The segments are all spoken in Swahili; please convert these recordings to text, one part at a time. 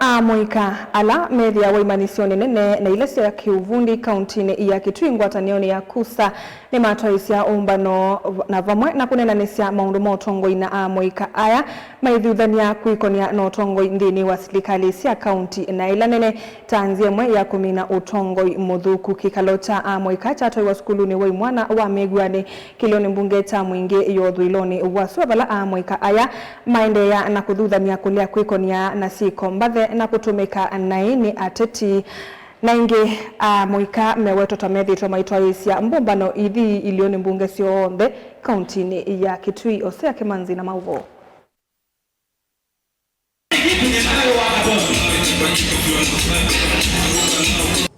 Moika ala media wa imanisioni nene na ile ya kiuvundi kauntini ya Kitui ngwatanioni ya kusa ni matoisia umbano na vamwe na kunena nesia maundu motongo ina Moika aya maithudhania kuikonia na utongo ndini wa serikali sia kaunti na ila nene tanzie mwe ya kumina utongo mudhuku kikalota Moika chato wa skulu ni wa mwana wa megwane kilioni mbunge cha mwingi yodhuiloni wa suabala Moika aya maende ya na kudhudhania kulia kuikonia na siko mbadhe na kutumika naini ateti naingi Moika meweto tamethi tomaitwa isia mbombano idhi ilioni mbunge sio onde kauntini ya Kitui Osea Kimanzi na Mauvo.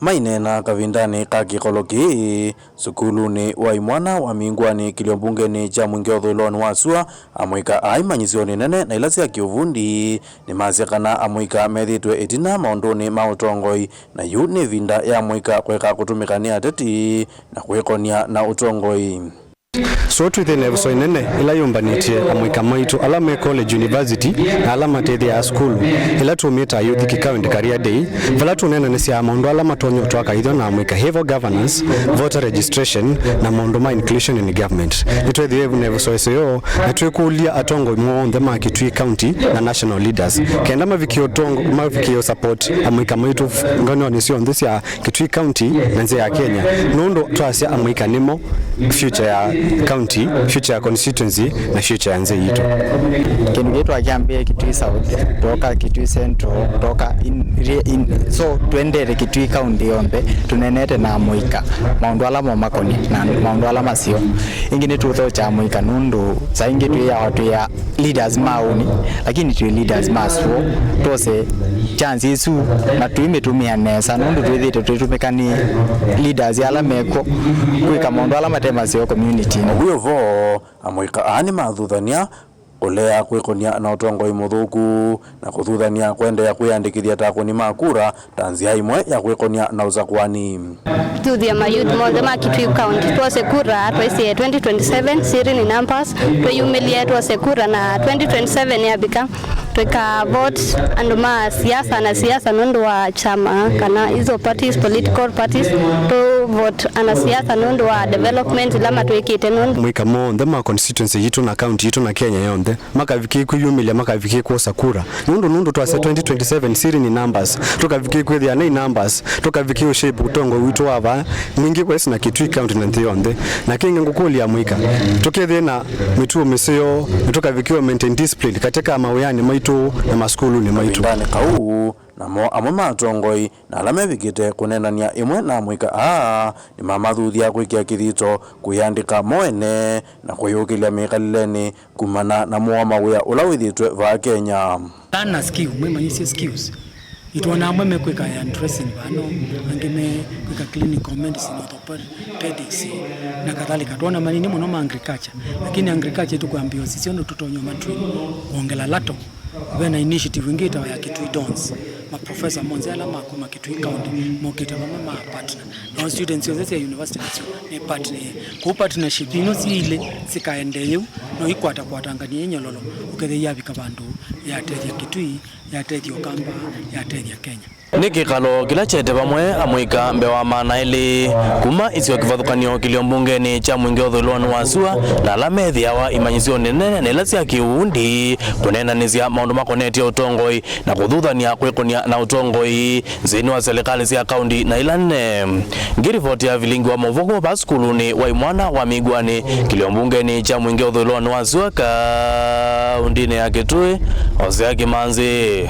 Mainena kavindani kakikoloki sukuluni wa imwana wa mingwani kiliombungeni cha mwingi odhuiloni wasua Moika aimanyisioni nene na ilasi ya kiuvundi ni maziakana Moika methitwe etina maunduni mautongoi na yu ni vinda ya Moika kweka kutumikania ateti na kwekonia na utongoi. So twithe nevuso inene ila yumbanitie Moika maitu alama college university na alama tethi ya school ila tumita youth kikawendi career day vala tunena nesia maundu alama tonyo twaka idho na Moika hevo governance voter registration na maundu ma inclusion in government nitwethiwe nevuso iso na twekulia atongo imwonthe ma Kitui county na national leaders kenda mavikio tongo mavikio support Moika maitu ngano ni sio cia Kitui county na nze ya Kenya nondo twasia Moika nimo future ya county, future ya constituency na future ya nze yitu. Kenu yetu akiambia Kitui South, toka Kitui Central, toka so tuendere Kitui county yombe, tunenete na Moika. Maundu alama makoni na maundu alama sio. Ingine tutho cha Moika nundu, sa ingi tuya watu ya leaders mauni, lakini tuya leaders maswo, tose chance isu na tuime tumia nesa, nundu tuwethite tutumekani leaders ya alameko, kuika maundu alama tema sio community. Huyo vo Moika ani mathudhania ulea kwikonia na utongoi muthuku na kuthuthania kwende ya kuyandikithia takuni makura tanzia imwe ya kwikonia na uzakwani tuthia mayouth monthe ma Kitui county twose kura twese 2027 siri ni numbers tweyumilia twose kura na 2027 yabika tweka vote anduma siasa nondo wa chama kana hizo parties political parties to vote ana siasa nondo wa development lama twekite nondo Moika monthe ma constituency yitu na county yitu na Kenya yonthe makaviki kuyumilia makaviki kuosa kura nondo twase 2027 siri ni numbers tukaviki kwithia nei numbers tukaviki ushape utongo witu wava mwingi kwesi na Kitui county na nthi yonthe na kinga ngukulia Moika tukethie na mituo misio tukavikiwa maintain discipline katika mawiyani maitu na maskulu ni maitu ndani kau na mo amwe matongoi na alame vikite kunenania imwe na Moika ni mamathuthia kwikia kithito kuyandika moene na kuyukilia mikalileni kumana na muama wia ula withitwe va Kenya tana skill mwemanyisia skills itwana mweme kweka ya dressing bano angime kweka clinical medicine orthopedics na kadhalika tuona manini muno ma agriculture lakini agriculture tukuambiwa sisi ono tutonyo matri kuongela lato wena initiative ngita ya Kitui Dons ma professor Monzela makuma Kitui county mokita mama partner no students yote ya university ni partner ku partnership ino si ile sikaendeyo no ikwata kwatangania nyololo ukethe yabika bandu ya tethi Kitui ya tethi Okamba ya tethi Kenya niki kalo kila chete pamwe Moika mbewa maana ili kuma isio kivathukanio kiliombungeni cha mwingi odhuiloni wasua na alamethi yawa imanyisioni nene na ilasi ya kiundi kunena nizia maundu makoneti ya utongoi na kuthuthania kwikonia na utongoi zini wa serikali sia kaundi na ilane ngirifoti ya vilingi wa muvoko pa skuluni wa imwana wa migwani kiliombungeni cha mwingi odhuiloni wasua kaundini ya Kitui Osea Kimanzi.